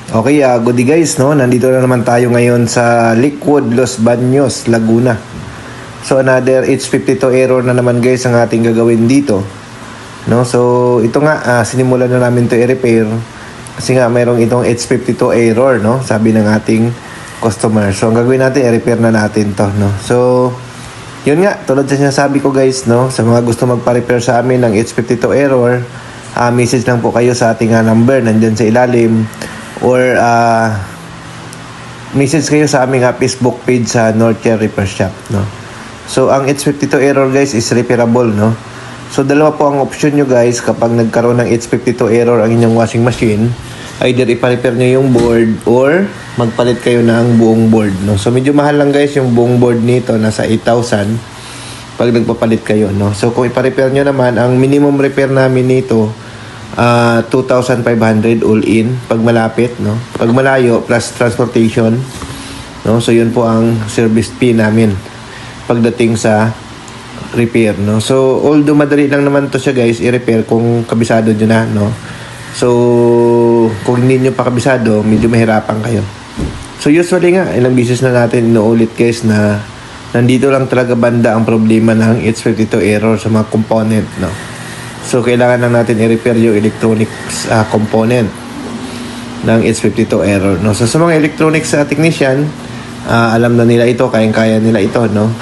Okay, goodie guys, no? Nandito na naman tayo ngayon sa Liquid Los Baños, Laguna. So another H52 error na naman guys ang ating gagawin dito. No? So ito nga, sinimulan na namin to i-repair kasi nga mayroong itong H52 error, no? Sabi ng ating customer. So ang gagawin natin, i-repair na natin to, no? So yun nga, tulad sa sinasabi ko guys, no? Sa mga gusto magpa-repair sa amin ng H52 error, message lang po kayo sa ating number nandyan sa ilalim, or message kayo sa aming Facebook page sa Northshire Repair Shop, no? So ang H52 error guys is repairable, no? So dalawa po ang option nyo guys kapag nagkaroon ng H52 error ang inyong washing machine. Either ipa-repair nyo yung board or magpalit kayo ng buong board, no? So medyo mahal lang guys yung buong board nito, nasa 8,000 pag nagpapalit kayo, no? So kung ipa-repair nyo naman, ang minimum repair namin nito 2,500 all in pag malapit, no? Pag malayo plus transportation, no? So yun po ang service fee namin pagdating sa repair, no? So although madali lang naman to siya guys i-repair kung kabisado nyo na, no? So kung hindi nyo pa kabisado, medyo mahirapan kayo. So usually nga, ilang beses na natin inuulit guys na nandito lang talaga banda ang problema ng H52 error sa mga component, no? So kailangan lang natin i-repair yung electronics component ng H52 error, no? So sa mga electronics technician, alam na nila ito, kayang-kaya nila ito, no?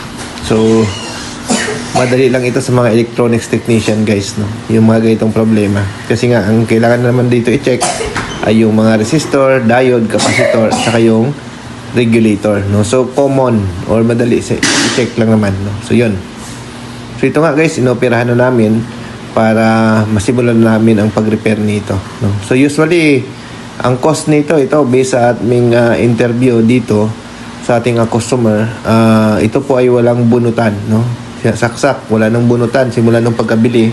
So madali lang ito sa mga electronics technician guys, no? Yung mga ganitong problema. Kasi nga ang kailangan naman dito i-check ay yung mga resistor, diode, capacitor, saka yung regulator, no? So common or madali i-check lang naman, no? So yun. So ito nga guys, inoperahan na namin para masimulan namin ang pag-repair nito, no? So usually ang cost nito, ito based sa aming interview dito sa ating customer, ito po ay walang bunutan, no? Saksak, wala nang bunutan simula nung pagkabili,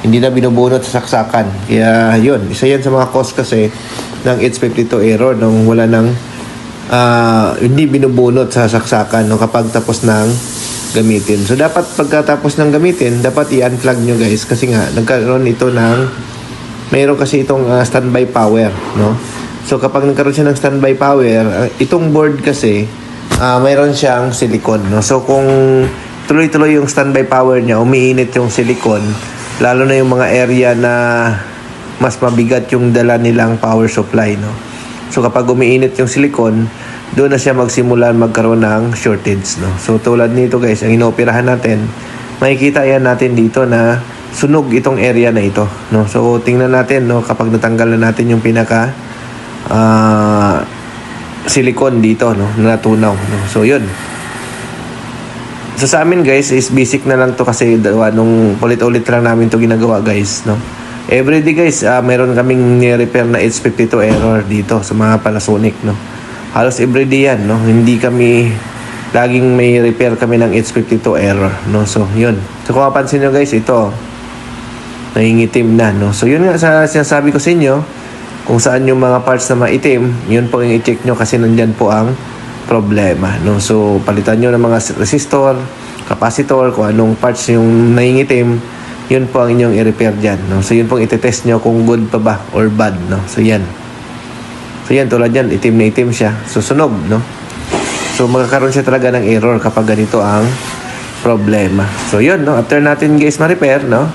hindi na binubunot sa saksakan. Kaya yun, isa yan sa mga cost kasi ng H52 error, nung wala nang hindi binubunot sa saksakan, no, kapag tapos ng gamitin. So dapat pagkatapos ng gamitin, dapat i-unplug nyo guys, kasi nga nagkaroon ito ng mayroon kasi itong standby power, no? So kapag nagkaroon siya ng standby power, itong board kasi mayroon siyang silicone, no? So kung tuloy-tuloy yung standby power niya, umiinit yung silicone, lalo na yung mga area na mas mabigat yung dala nilang power supply, no? So kapag umiinit yung silicone, doon na siya magsimulan magkaroon ng shortage, no? So tulad nito guys, ang inooperahan natin, makikita yan natin dito na sunog itong area na ito, no? So tingnan natin, no, kapag natanggal na natin yung pinaka silicone dito, no, na natunaw, no? So yun. So sa amin guys is basic na lang to kasi nung ulit-ulit lang namin to ginagawa guys, no? Everyday guys, meron kaming ni-repair na H52 error dito sa mga Panasonic, no? Halos everyday yan, no? Hindi kami laging may repair kami ng H52 error, no? So yun. So kung mapansin nyo guys, ito nangingitim na, no? So yun nga sa sinasabi ko sa inyo, kung saan yung mga parts na maitim, yun po yung i-check nyo kasi nandyan po ang problema, no? So palitan nyo ng mga resistor, capacitor, kung anong parts yung nangingitim, yun po ang inyong i-repair dyan, no? So yun pong iti-test nyo kung good pa ba or bad, no? So yan. So yan, tulad yan, itim na itim siya, susunog, no? So magkakaroon siya talaga ng error kapag ganito ang problema. So yun, no? After natin guys ma-repair, no?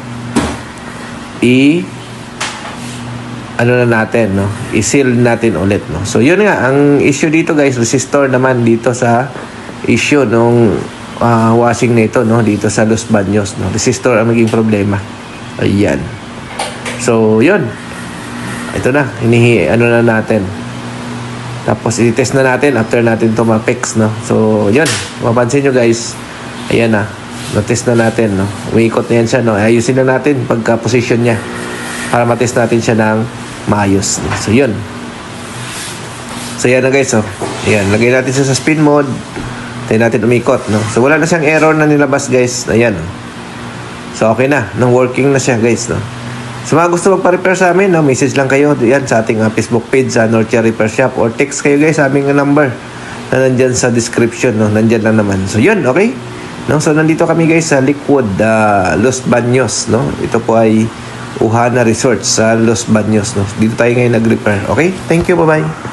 Ano na natin, no? I-seal natin ulit, no? So yun nga, ang issue dito guys, resistor naman dito sa issue nung washing nito, no? Dito sa Los Baños, no? Resistor ang naging problema. Ayan. So yun. Ito na, ano na natin. Tapos i-test na natin after natin to ma-fix, no? So yun, mapansin nyo guys, ayan na, na-test na natin, no? Umiikot na yan siya, no? Ayusin na natin pagka-position niya para ma-test natin siya ng maayos, no? So yun. So yan na guys, oh. Ayan, lagay natin siya sa spin mode. Tayo natin umikot, no? So wala na siyang error na nilabas guys. Ayan, oh. So okay na, nang working na siya guys, no? Sa mga gusto magpa-repair sa amin, no, message lang kayo yan sa ating Facebook page sa Northshire Repair Shop, or text kayo guys sa aming number na nandyan sa description, no? Nandyan lang naman. So yun, okay, no? So nandito kami guys sa Liquid Los Baños, no? Ito po ay Uhana Resort sa Los Baños, no? Dito tayo ngayon nag-repair. Okay, thank you, bye bye.